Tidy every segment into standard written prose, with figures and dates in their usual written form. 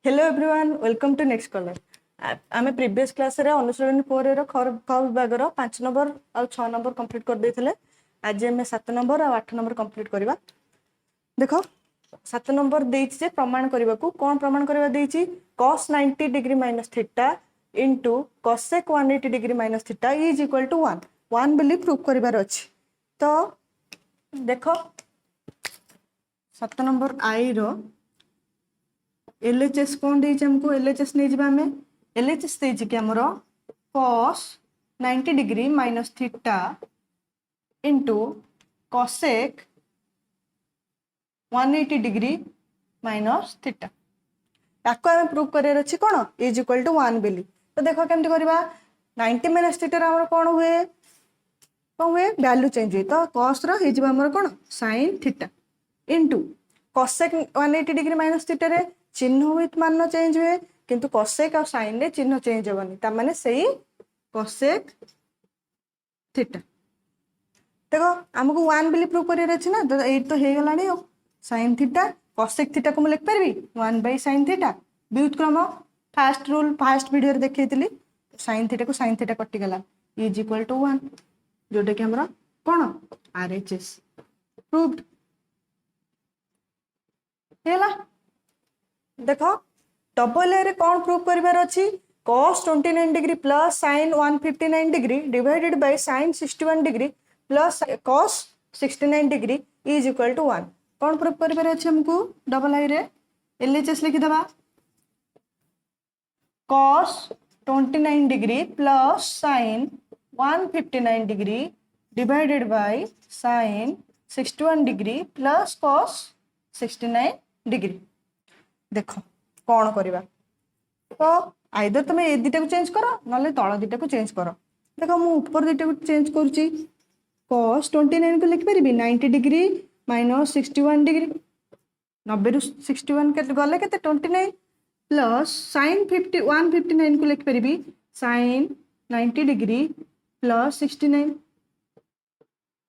Hello everyone welcome to next colour. आमे previous class रे अनुसरण 4 रो ख विभाग रो 5 नंबर और 6 नंबर कंप्लीट कर देथिले। आज हमें 7 नंबर और 8 नंबर कंप्लीट करबा। देखो 7 नंबर देछि जे प्रमाण करबा को कोन प्रमाण करबा देछि cos 90 degree minus theta into cosec 180 degree minus theta is equal to 1 बिली प्रूव करबार अछि। तो देखो 7 नंबर आई रो LHS कौन देछि हमको LHS नहीं जिबा हमें LHS देछि कि हमरो cos 90 degree minus theta into cosec 180 degree minus theta ताको हमें प्रूव करियर अछि कोन इज इक्वल टू 1 बिली। तो देखो केमति करबा 90 माइनस थीटा हमरो कोन हुए वैल्यू चेंज हुए तो cos रो हे जिबा हमरो कोन sin theta into cosec 180 degree minus theta रे चिन्ह विथ मान चेंज हुए किंतु cosec और sin रे चिन्ह चेंज होबनी ता माने सही cosec थीटा। देखो हमको 1 बिली प्रूव करियर अछि ना तो 8 तो हे गलानी हो sin थीटा cosec थीटा को मैं लिख परबी 1/sin थीटा व्युत्क्रम फर्स्ट रूल फर्स्ट वीडियो रे देखैतिली sin थीटा को sin थीटा कटि गला इज इक्वल टू 1 जोटे कि हमरा कोन RHS प्रूव्ड हेला। देखो डबल ए रे कौन प्रूव करिवार अछि cos 29 degree plus sin 159 degree divided by sin 61 degree plus cos 69 degree is equal to 1 कौन प्रूव करिवार अछि हमको डबल आई रे LHS लिखि दबा cos 29 degree plus sin 159 degree divided by sin 61 degree plus cos 69 degree. देखो कौन करबा तो आइदर तुम ए दुटा को चेंज करो नले तळ दुटा को चेंज करो। देखो मु ऊपर दुटा को चेंज करूची cos 29 को लिख परबी 90 डिग्री माइनस 61 डिग्री 90 रु 61 के गले केते 29 प्लस sin 159 को लिख परबी sin 90 डिग्री प्लस 69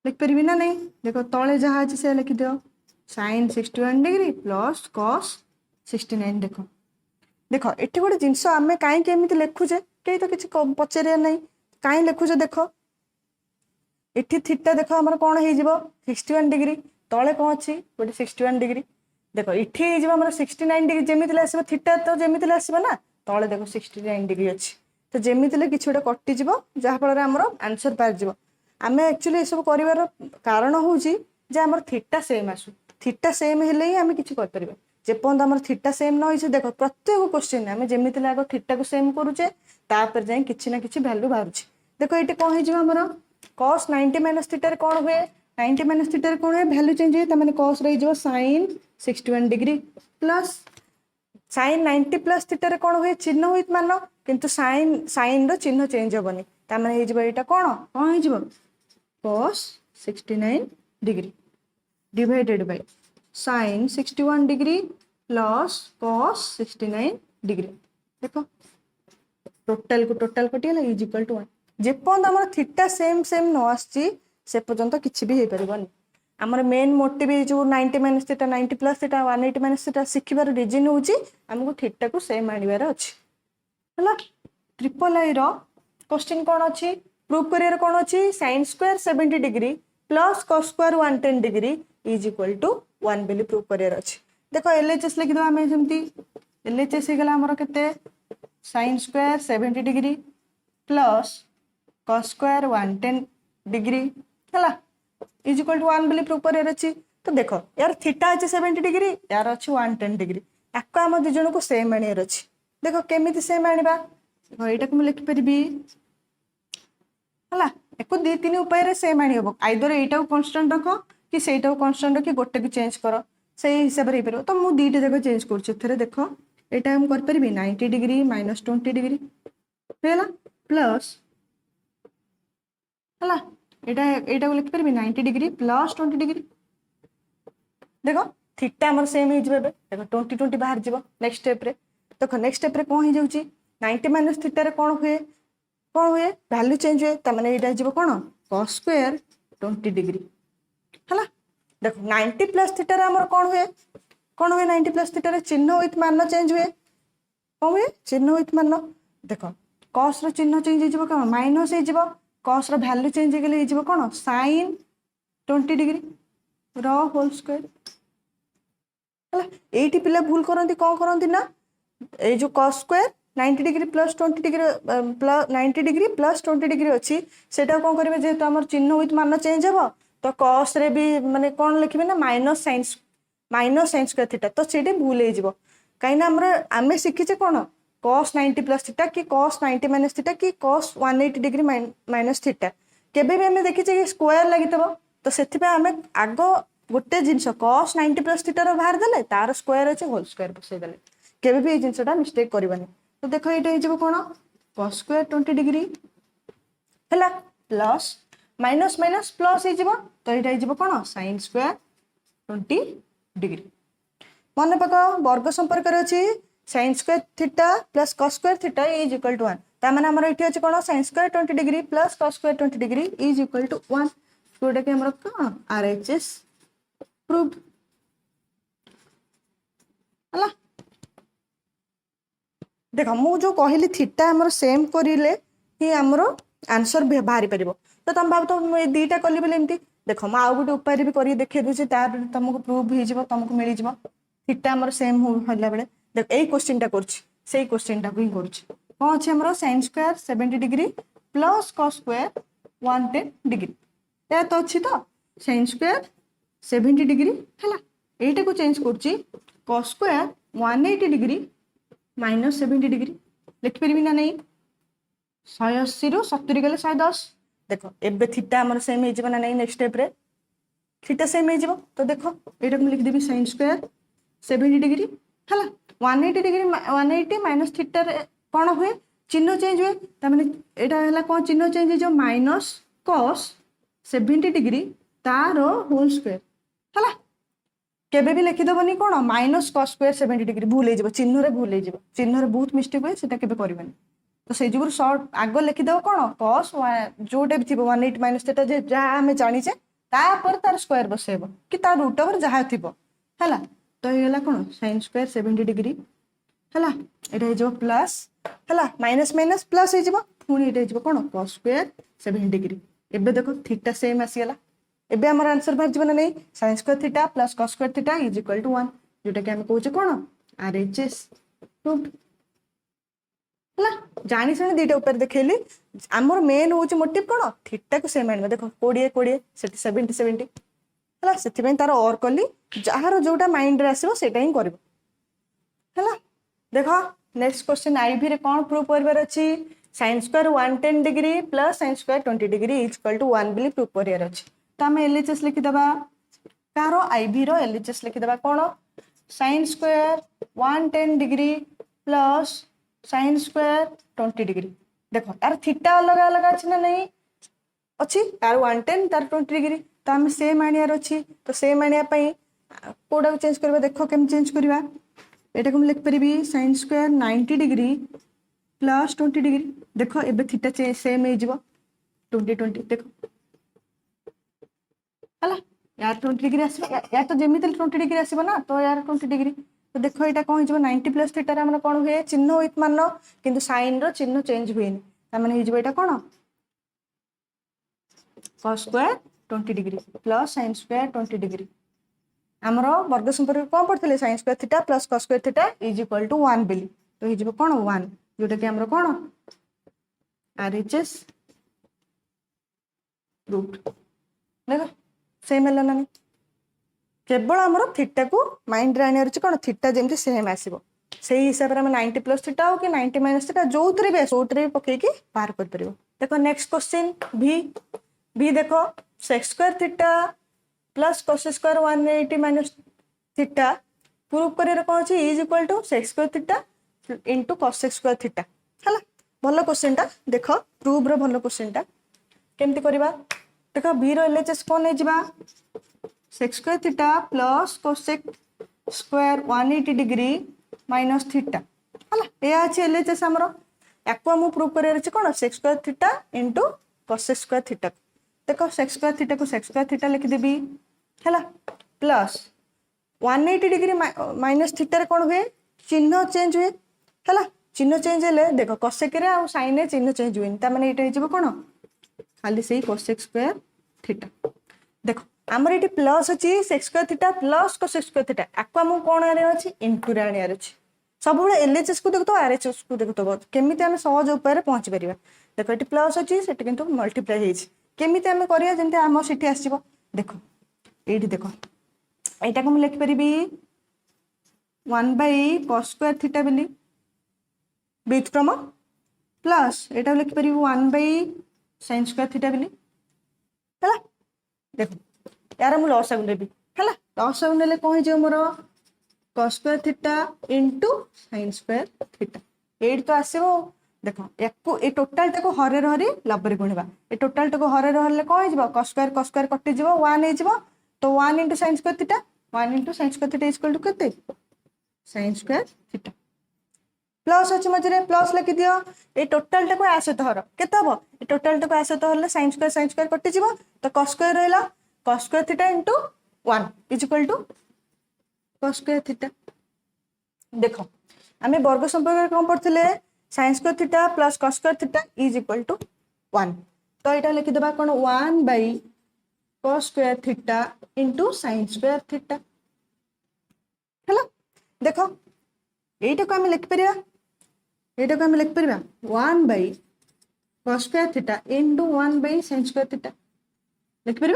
लिख परबी ना नहीं। देखो तळे जहा अछि से लिख दियो sin 61 डिग्री प्लस cos 69 देखो देखो एठी गोटे जिंस आमे काई केमिति लिखुजे केई तो किछि पचरे नै काई लिखुजे। देखो एठी थीटा देखो हमर कोन हे जिवो 61 डिग्री तळे कोन अछि गोटे 61 डिग्री देखो एठी हे जिवो हमर 69 डिग्री जेमिति आसीबो थीटा तो जेमिति आसीबो ना तळे देखो 69 डिग्री अछि तो जेमिति ले किछि गोटे कटि जिवो जहा फल रे हमर आंसर पार जिवो। आमे एक्चुअली ए सब करिवार कारण होउची जे हमर थीटा सेम आसु थीटा सेम हेले ही आमे किछि कर परिबा जेपन हमर थीटा सेम न होइছে देखो प्रत्येक क्वेश्चन आमे जेमिति लागो थीटा को सेम करूचे तापर जाय किछि ना किछि वैल्यू बाहरुचे। देखो एटी कोन हे जिवो हमर cos 90 माइनस थीटा रे कोन हुए 90 माइनस थीटा रे कोन हुए वैल्यू चेंज हुए त माने cos रे जिवो sin 61 degree plus sin 90 plus theta रे कोन हुए चिन्ह विथ मान किंतु sin रो चिन्ह चेंज होबनी त माने हे जिवो एटा कोन हे जिवो cos 69 degree divided by sin 61 degree plus cos 69 degree. देखो टोटल को टोटल कटिला इज इक्वल टू 1 जेपन हमर थीटा सेम सेम न आछि से पर्यंत किछि भी हे परबनी। हमर मेन मोटिव जो 90 minus theta 90 plus theta 180 minus theta सिखिबार रीजन होउची हमको थीटा को सेम आनिबार अछि हला। ट्रिपल आई रो क्वेश्चन कोन अछि प्रूव करियर कोन अछि sin square 70 degree plus cos square 110 degree is equal to 1 बिली प्रूव करियर अछि। देखो LHS लिखि दो हमें जेमती LHS हे गला हमरो केते sin square 70 degree plus cos square 110 degree हला इज इक्वल टू 1 बिली प्रूव करियर अछि। तो देखो यार थीटा अछि 70 डिग्री यार अछि 110 डिग्री आको हम दि जण को सेम आनियर अछि। देखो केमिति सेम आनिबा देखो एटा को मैं लिखि परबी हला एको दी तीन उपाय रे सेम आनी हबो आइदर एटा को कांस्टेंट रखो कि सेटा को कांस्टेंट रखि गोटे को चेंज करो सही हिसाब रे परबो। तो मु दीटा जगह चेंज करछि थरे देखो एटा हम कर परबी 90 डिग्री माइनस 20 डिग्री हेला प्लस हला एटा को लिख परबी 90 डिग्री प्लस 20 डिग्री। देखो थीटा हमर सेम हे जिबे देखो 20 20 बाहर जिवो नेक्स्ट स्टेप रे देखो नेक्स्ट स्टेप रे कोन हे जाउची 90 माइनस थीटा रे कोन हुए वैल्यू चेंज हुए त माने एटा जिवो कोन cos स्क्वायर 20 डिग्री हला। देखो 90 प्लस थीटा रे हमर कोन हुए 90 प्लस थीटा रे चिन्ह विथ मान चेंज हुए कौन हुए चिन्ह विथ मान देख कस चिन्ह चेंज हो कौन माइनस हो कस भैल्यू चेंज हो कौन sin 20 डिग्री रो होल स्क्वायर ये पिला भूल करती कौन करती ना ये जो cos square 90 degree plus 20 degree plus 90 degree plus 20 degree अच्छी से कौन करेंगे जेहेतु आम चिन्ह विथ मान चेंज हे तो कस रे भी माने कौन लिखे ना माइनस साइन स्क्वायर थीटा तो से भूल हो कहीं आम शिखीचे कौन cos 90 प्लस थीटा कि cos 90 माइनस थीटा कि cos 180 डिग्री माइनस थीटा केबे भी हमें देखीचे कि स्क्वायर लगी तो से आम आग गोटे जिनस cos 90 प्लस थीटार बाहर देले तार स्क्वायर अच्छे होल स्क्वायर बसईदे केबे भी जिनसा मिस्टेक करवानी तो देख ये कौन cos स्क्वायर 20 डिग्री है प्लस माइनस माइनस प्लस हो तो ये कौन sin स्क्वायर 20 डिग्री मन पक वर्ग संपर्क अच्छी sin square theta plus cos square theta is equal to 1 तार आमर ये अच्छे कौन sin square 20 degree plus cos square 20 degree is equal to 1 जोटा कि कौन RHS प्रूव्ड है देख मु जो कहली थीटा आमर सेम करें ही आमर आंसर बाहरी पार तो तुम भाव तो मुझे दीटा कली बोले एमती देख मुझे आउ गोटे उपाय भी कर देखे दूसरी तुमको प्रूव हो तुमको मिल जाव थीटा आमर सेम होला बेले देख यही क्वेश्चन टा कर क्वेश्चन टाक ही कर कौन अच्छे आमर sin square 70 degree plus cos square 110 degree या तो अच्छी तो sin स्क्वायर 70 डिग्री है यहीटा को चेंज कर cos square 180 degree minus 70 degree लिखिपारि ना नहीं 180 रु 70 गले 110 देख एबे थीटा आमर सेम हो ना नहीं नेक्स्ट स्टेप रे थीटा सेम हो तो देख ये लिखिदेवी sin स्क्वायर 70 डिग्री है 180 डिग्री 180 माइनस थीटा कौन हुए चिन्ह चेंज हुए यहाँ कौन चिन्ह चेंज हो माइनस cos 70 डिग्री तार होल स्क्वायर है केबे भी लिखिदेवनी कौन माइनस cos स्क्वायर 70 डिग्री भूल हो चिन्ह भूल हो चिन्ह बहुत मिस्टेक हुए से केबे करवानी तो से जो सर्ट आग लिखिदेव कौन cos जोटा भी थी 180 माइनस थीटा जहाँ आम जाचे तापर तार स्क्वायर बसैब कि तार रूट ओवर जहाँ थी है तो ये कौन sin स्क्वायर 70 डिग्री है ये प्लस है माइनस माइनस प्लस हो पुणी ये कौन cos स्क्वायर 70 डिग्री एबे देखो थीटा सेम आसीगला एबे हमर आंसर बाहर जीवन नहीं sin square theta plus cos square theta is equal to 1 जोटा कि हम कहूचे कौन RHS प्रूव्ड है जानी सुनी दीटा ऊपर देखली आमर मेन हूँ मोटिव कौन थीटा को सेम आने देख 20 20 70 70 है से तार और कली जार जोटा माइंड आसो से ही कर देख नेक्स्ट क्वेश्चन आईवी रे कौन प्रूव कर अच्छी sin square 110 degree plus sin square 20 degree is equal to 1 बोली प्रूव कर तो आम LHS लिखिदेवा कार आईवी रो LHS लिखिदेवा कौन sin square 110 degree plus sin square 20 degree देख तार थीटा अलग अलग अच्छी ना नहीं अच्छी तार 110 तार 20 डिग्री तो आम सेम आनियार अच्छी तो सेम आने कौटा चेंज करवा देख केम चेंज करवा यहाँ को लिखिपारि sin square 90 degree plus 20 degree देख एबे थीटा सेम हो 20 20 देख है यार 20 डिग्री आस यार तो जमी 20 डिग्री आसो ना तो यार 20 डिग्री तो देख यहाँ कौन हो 90 प्लस थीटार आम कौन हुए चिन्ह विथ मान किंतु साइन चिन्ह चेंज हुए यहाँ कौन cos square 20 degree plus sin square 20 degree आमर वर्ग संपर्क कौन पढ़ते sin square theta plus cos square theta is equal to 1 बोली तो ये कौन 1 जोटा कि आमर कौन RHS प्रूव्ड देख सेम है ना केवल आमर थीटा को माइंड रे आने कौन थीटा जमी सेम आसो से हिसाब से 90 प्लस थीटा हो कि 90 माइनस थीटा जो भी भी पकईकि बाहर कर देख नेक्स्ट क्वेश्चन भी देख sec square theta plus cos square 180 minus theta prove कर कौन अच्छी is equal to sec square theta into cos square theta है भल क्वेश्चन टा देख प्रूव रो भल क्वेश्चन टा केमती करवा देख बी रो LHS कौन है sex square theta plus cos square 180 degree minus theta है यह अच्छे LHS आमर या प्रूव कर कौन sex square theta into cos square theta देख सेक्स स्क्वायर थीटा को सेक्स स्क्वायर थीटा लिखिदेवी है प्लस 180 डिग्री माइनस थीटार कौन हुए चिन्ह चेंज हुए है चिन्ह चेंज हेले देख कसेक आ साइन रे चिन्ह चेंज हुए तार ये कौन खाली से कोसेक स्क्वायर थीटा देख आमर ये प्लस अच्छी sec square theta plus cosec square theta आपको आम कौन आने अच्छी इंटू रे आने अच्छी सब एलएचएस को देखो आरएचएस को देखो केमी आम सहज उपाय पहुंची पार देख ये प्लस अच्छी से कि मल्टीप्लाई होमी आम करा जमी आम सीठी आसो देख ये देख यहाँ को मुझे लिखिपरि 1/cos स्क्वायर थीटा बोली व्युत्क्रम प्लस यहाँ लिखिपर 1/sin स्क्वायर थीटा बोली है देख यार मुझे लसागु नेबी है लसागु ने कौन हो मोर cos square theta into sin square theta ये तो आसो देख या टोटाल टाक हरे हरी लबर गुणवा ये टोटाल टाक हरे हरले कौन हो cos स्क्वायर कटिज 1 हो तो 1 into sin square theta 1 into sin square theta equal to केते sin स्क्वायर थीटा प्लस अच्छे मझे प्लस लिखि दियो ये टोटाल टाक आसत हर केते हम ये टोटाल टाक आसत हरले sin स्क्वायर कटिज तो cos स्क्वायर रहा cos square theta into 1 is equal to cos square theta देख आम वर्ग संपर्क कौन पढ़ते sin square theta plus cos square theta is equal to 1 तो यहाँ लिखिदेबा कौन 1/cos square theta into sin square theta है देख यहीटा को आम लिखिपर यहाँ को आम लिखिपर 1/cos square theta into 1/sin square theta लिखिपर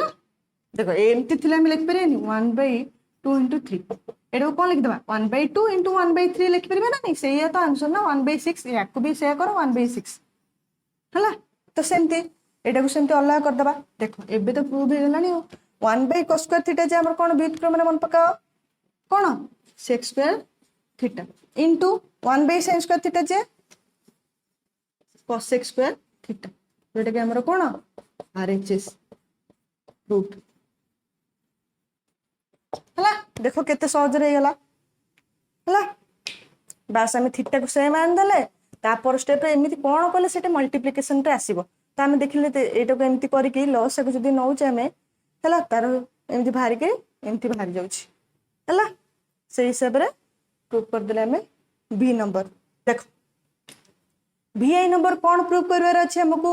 देख एमती थी लिखिपर 1/2 इंटू 3 ये कौन लिखिदेबा 1/2 इंटू 1/3 लिखिपर ना नहीं से तो आंसर ना 1/6 या भी से कर 1/6 है तो सेमती यहाँ को सेमती अलग करदे देख एबे तो प्रूव हो गलानी 1/cos स्क्वायर थीटा जे कौन व्युत्क्रम मन पकाओ कौन sec square theta into 1/sin square theta जे cosec स्क्वायर थीटा जोटा कि आमर कौन आरएचएस रूट है देख केते सहज रे गला है बास आम थीटा को सेम आनदेले तापर स्टेप रे एमिति कौन कले सेटा मल्टीप्लिकेशन रे आसीबो तो आम देखिले एटा को एमती करके लॉस को जदी नौचे आम है तार एमती बाहर के एमती बाहर जाउछि है से हिसाब रे प्रूव कर देले आम बी नंबर देख VI नंबर कौन प्रूव करवार अच्छे हमको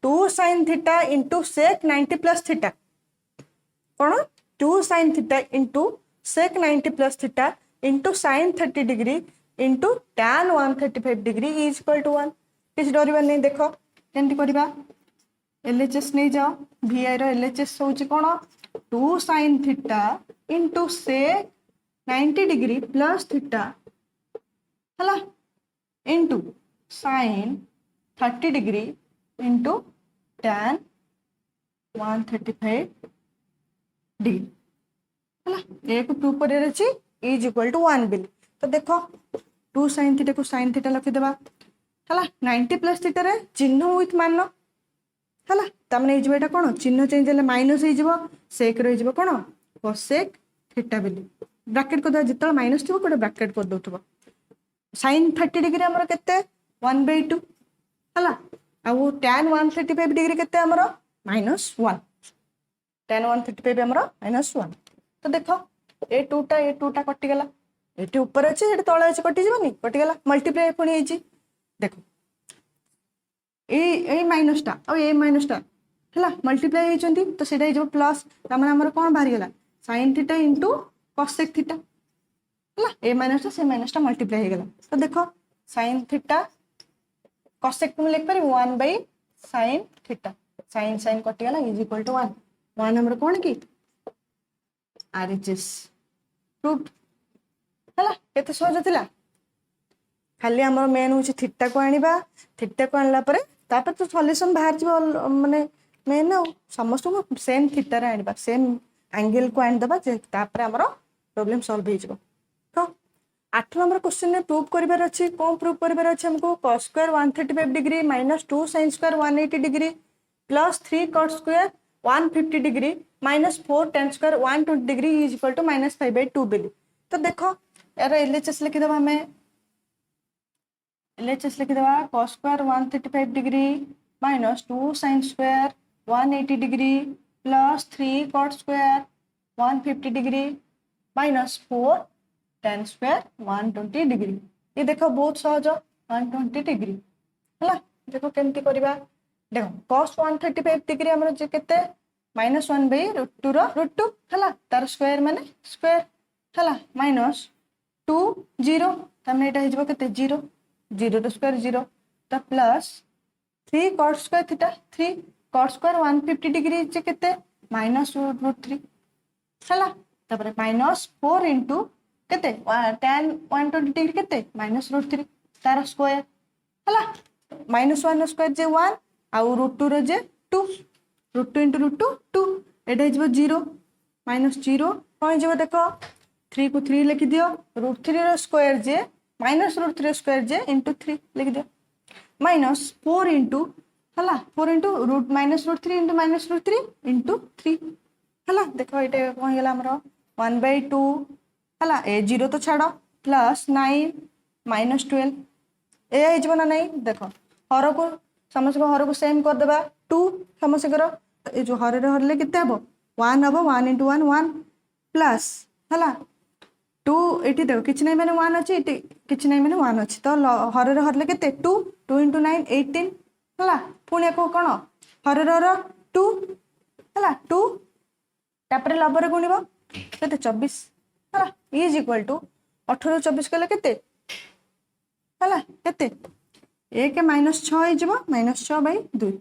2 sin theta into sec 90 plus theta कौन 2 sin theta into sec 90 plus theta into sin 30 degree into tan 135 degree is equal to 1 किसी डरवा नहीं देख केमती करवा LHS नहीं जाओ VI रो LHS होची कौन 2 sin theta into sec 90 degree plus theta है into sin 30 degree into tan 135 degree है एक प्रूव कर इज इक्वल टू 1 बिल तो देख 2 sin थीटा को sin थीटा लिखिदेबा है 90 प्लस थीटा रे चिन्ह विथ मान है तमें ये कौन चिन्ह चेंज हेल्ले माइनस हो सेक रही कौन cosec थीटा बिल ब्राकेट कर जिते माइनस थी गोटे ब्राकेट कर दो sin 30 डिग्री आमर केते 1/2 है आउ tan 135 डिग्री केते आमर -1 tan 135 आमर -1 तो देख ए टूटा कटिगला ये ऊपर अच्छे ये तले अच्छे कटिजी कटिगला मल्टीप्लाई पुणी देख ये माइनसटा और ये माइनसटा है मल्टीप्लाई होती तो सीटा प्लस तमें आमर कौन बाहरी गला sin theta into cosec theta है ए माइनसटा से माइनसटा मल्टीप्लाई होगला तो देख sin थीटा cosec तुम लिख पार 1/sin थीटा sin कटिगला इज इक्वल टू 1 आमर कौन कि RHS प्रूफ है केते सहज थिला खाली आमर मेन हूँ थीटा को आनिबा थीटा को आनला परे तापर तो सॉल्यूशन बाहर जीव माने मेन समस्त को सेम थीटा रे आनिबा सेम एंगल को आन दबा तापर आमर प्रॉब्लम सॉल्व हो जिवो तो 8 नंबर क्वेश्चन में प्रूव करिवार अछि कोन प्रूव करिवार अछि हमको cos square 135 degree -2 sin square 180 degree +3 cot square 150 degree -4 tan square 120 degree is equal to -5/2 बिल तो देखो यार LHS लिखिदेबा हमें LHS लिखिदेबा cos square 135 degree -2 sin square 180 degree +3 cot square 150 degree -4 tan square 120 degree ये देख बहुत सहज 120 डिग्री है। देख केमती करवा देख cos 135 डिग्री आम के -1/√2 √2 है तार स्क्वायर माने स्क्वायर है माइनस 2 0 तमें यहाँ के 0 0 स्क्वायर 0 तो plus 3 cot square theta 3 cot square 150 degree के -√3 है -4 इंटू केते tan 120 डिग्री केते -√3 तार स्क्वायर है -1 स्क्वायर जे 1 आउ √2 रो जे 2 √2 इंटू √2 2 एटा हो 0 -0 कौन हो देख 3 को 3 लिखि दियो √3 रो स्क्वायर जे -√3 स्क्वायर जे इंटू 3 लिखि दियो -4 इंटू है 4 इंटू -√3 इंटू -√3 इंटू 3 है देख ये कौन है आमर 1/2 है ए 0 तो छाड़ प्लस 9 -12 ए हो ना नहीं देख हर को समस्त हर को सेम करदे 2 समस्त ये जो हर हरले के 1 हम 1 इंटू 1 1 प्लस है 2 ये देख कि नहीं मैंने 1 अच्छी कि नहीं मैंने 1 अच्छी तो हर हरले के 2 2 इंटू 9 18 है पुणी को कौन हर 2 है 2 तापर लबर गुणव के 24 है इज इक्वल टू 18 24 कले के 1 -6 हो -6/2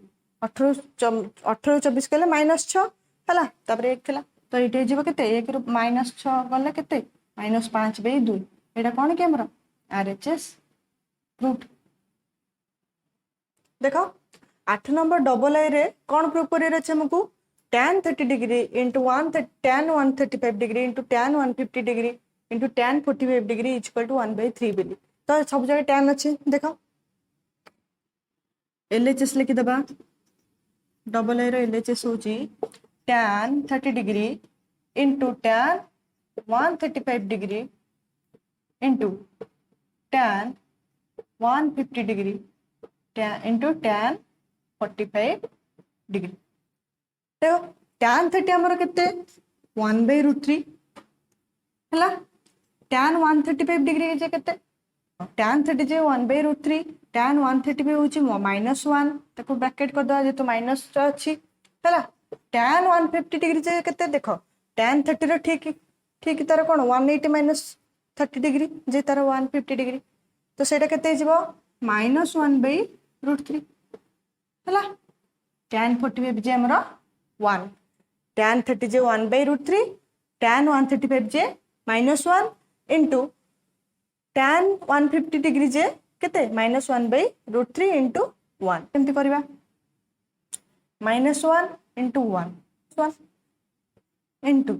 18 24 कले -6 है तापर 1 थिला तो ये हो के 1 रु -6 गले के -5/2 यहाँ कौन कि आमर RHS प्रूफ देख 8 नंबर डबल आई रे कौन प्रूफ कर हमको tan 30 degree into tan 135 degree into tan 150 degree into tan 45 degree is equal to 1/3 बोली तो सब जगह tan अच्छे देख LHS लिखिदेबा डबल आई LHS हूँ tan 30 degree into tan 135 degree into tan 150 degree into tan 45 degree देख tan 30 आमर के 1/√3 है tan 135 डिग्री जे के tan 30 जे 1/√3 tan 135 हूँ -1 ताको ब्रैकेट कर दवा जेतु माइनस अच्छी है tan 150 डिग्री जे के देख tan 30 रो ठीक ठीक तार कौन 180 -30 डिग्री जे तार 150 डिग्री तो सेटा केते जीवो -1/√3 है tan 45 जे हमर 1 tan 30 जे 1/√3 tan 135 जे -1 इंटू tan 150 डिग्री जे केते -1/√3 इंटू 1 केमती करवा -1 इंटू 1 इंटू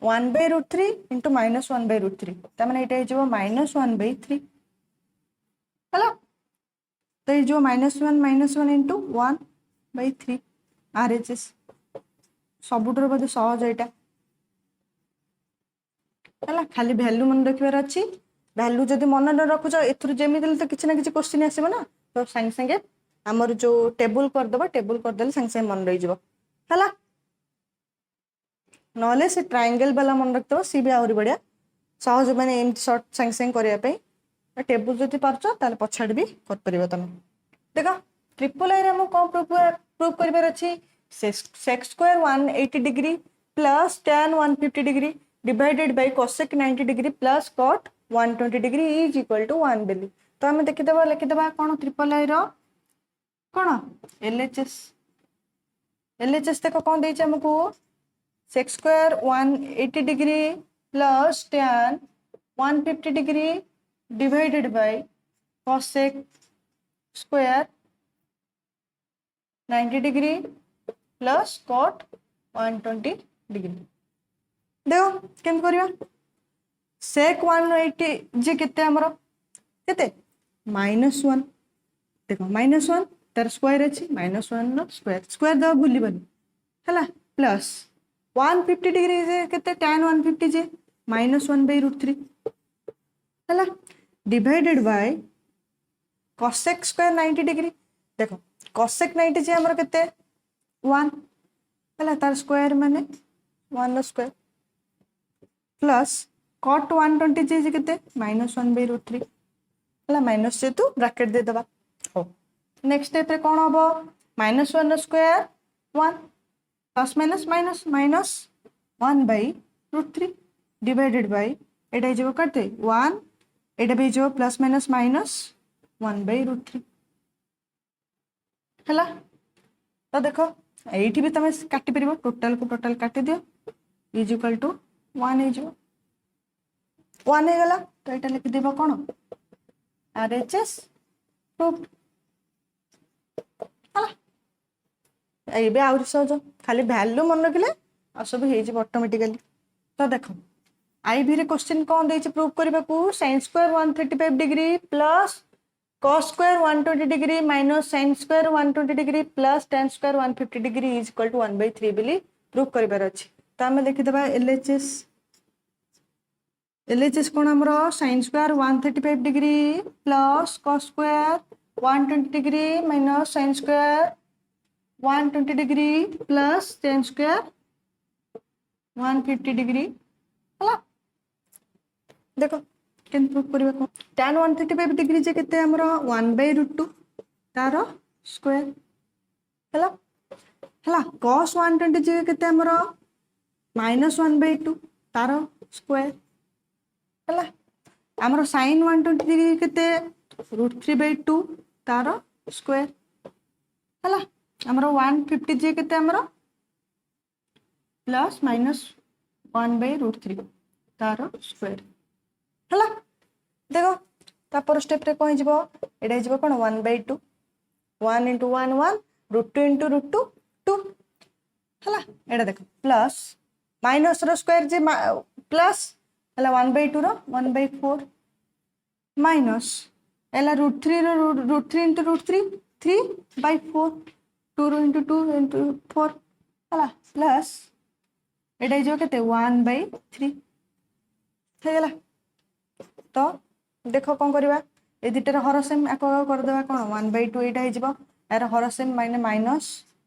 1/√3 इंटू -1/√3 तमें ये -1/3 है तो ये जो -1 इंटू 1/3 RHS सबुठ बोधे सहज यहाँ है खाली भैल्यू मन रखार अच्छी भैल्यू जब मन न रखुच एमती तो किसी ना कि क्वेश्चन आसो ना तो सागे सागे आमर जो टेबुल करदे सागे सागे मन रही है ना से ट्रायंगल वाला मन रखिद सी भी आहरी बढ़िया सहज मैंने एम सर्ट सागे सागे करने टेबुल जब पार्च पछाड़ भी कर तुम देख ट्रिपल आई आम कौन प्रूफ कर अच्छी sec square 180 degree plus tan 150 degree divided by cosec 90 degree plus cot 120 degree is equal to 1 बोली तो आम लिखिदेवा कौन ट्रिपल आई कौन LHS देख कौन दे आमको sex square 180 degree plus tan 150 degree divided by cosec square 90 degree plus cot 120 degree देख केम करवा sec 180 जे केते हमरो केते -1 देखो -1 तार स्क्वायर अच्छी -1 नो स्क्वायर दवा भूलबनी है प्लस 150 डिग्री जे केते tan 150 जे -1/√3 है divided by cosec square 90 degree देखो cosec 90 जे हमरो केते 1 है तार स्क्वायर माने 1 नो स्क्वायर प्लस cot 120 जे केते -1/√3 हला माइनस जेतु ब्रैकेट दे दबा हो नेक्स्ट स्टेप रे कोन हबो -1 square 1 plus minus minus minus 1/√3 divided by एटा जो करते 1 एटा भी जो प्लस माइनस माइनस 1/√3 हला तो देखो एठी भी तमे काटी परिबो टोटल को टोटल काटी दियो इज इक्वल टू 1 हे जो 1 हे गला तो एटा लिखि देबो कोन RHS प्रूफ हला एबे आउर सहज खाली वैल्यू मन रखले आ सब हे जे ऑटोमेटिकली तो देखो आईबी रे क्वेश्चन कोन देछि प्रूफ करबा को sin square 135 degree plus cos square 120 degree minus sin square 120 degree plus tan square 150 degree is equal to 1/3 बिली प्रूफ करबार अछि तो हम लिखि देबा LHS कोन हमरो sin square 135 degree plus cos square 120 degree minus sin square 120 degree plus tan square 150 degree हला देखो केन प्रूफ करबा को tan 135 डिग्री जे केते हमरो 1/√2 तारो स्क्वायर हला हला cos 120 जे केते हमरो -1/2 तारो स्क्वायर हला हमरो sin 120 डिग्री केते √3/2 तारो स्क्वायर हला हमरो 150 जे केते हमरो प्लस माइनस 1/√3 तारो स्क्वायर हला देखो तापर स्टेप रे कोन हिजबो एडा हिजबो कोन 1/2 1 * 1 1 √2 * √2 2 हला एडा देखो प्लस माइनस रो स्क्वायर जे प्लस हला 1/2 रो 1/4 माइनस एला √3 रो √3 * √3 3/4 2 रो * 2 * 4 हला प्लस एडा हिजबो केते 1/3 हे गेला तो देखो कौन करवा ए दुटार हरसेम आको कर देबा कोन 1/2 एटा हे जिवो यार हरसेम माने माइनस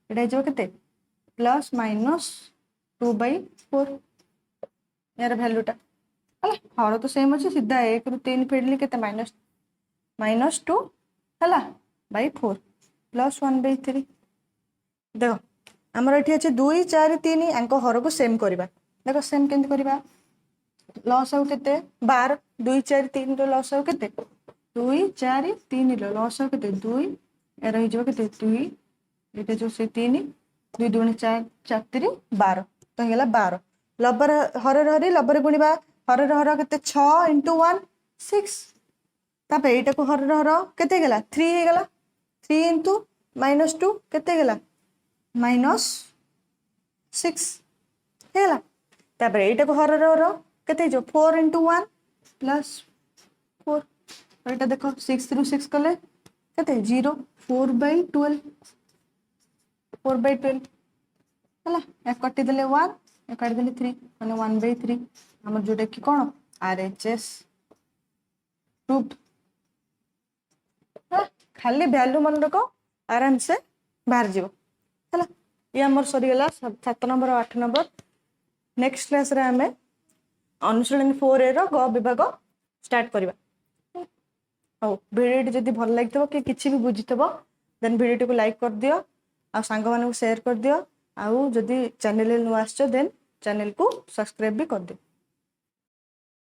एटा हे जिवो केते प्लस माइनस 2/4 यार वैल्यूटा हला हर तो सेम अछि सीधा 1 रु 3 फेडली केते -2 हला बाय 4 प्लस 1/3 देखो हमर एठी अछि 2 4 3 अंक हर को सेम करबा देखो सेम केंत करबा लॉस हो केते 12 2 4 3 रो लॉस हो केते 2 4 3 रो लॉस हो केते 2 ए रहि जो केते 2 एते जो से 3 2 2 4 4 3 12 तो हेला 12 लबर हर हरि लबर गुणिबा हर हर केते 6 * 1 6 तापे एटा को हर हर केते गेला 3 हे गेला 3 * -2 केते गेला -6 हेला तापे एटा को हर हर केते जो 4 * 1 + 4 एटा देखो 6 रु 6 कले केते 0 4/12 4/12 हला एक काटी देले 1 एक काटी देले 3 माने 1/3 हमर जोटे की कोन RHS प्रूफ खाली वैल्यू मन रखो आराम से बाहर जीवो हला ये हमर सरी गेला 7 नंबर 8 नंबर नेक्स्ट क्लास रे हमें अनुशीलन 4 रो ग विभाग स्टार्ट करबा ओ वीडियो जदी भल लागतबो कि किछि भी बुझितबो देन वीडियो को लाइक कर दियो आ संग मानू शेयर कर दियो आ जदी चैनल नु आछो देन चैनल को सब्सक्राइब भी कर दियो।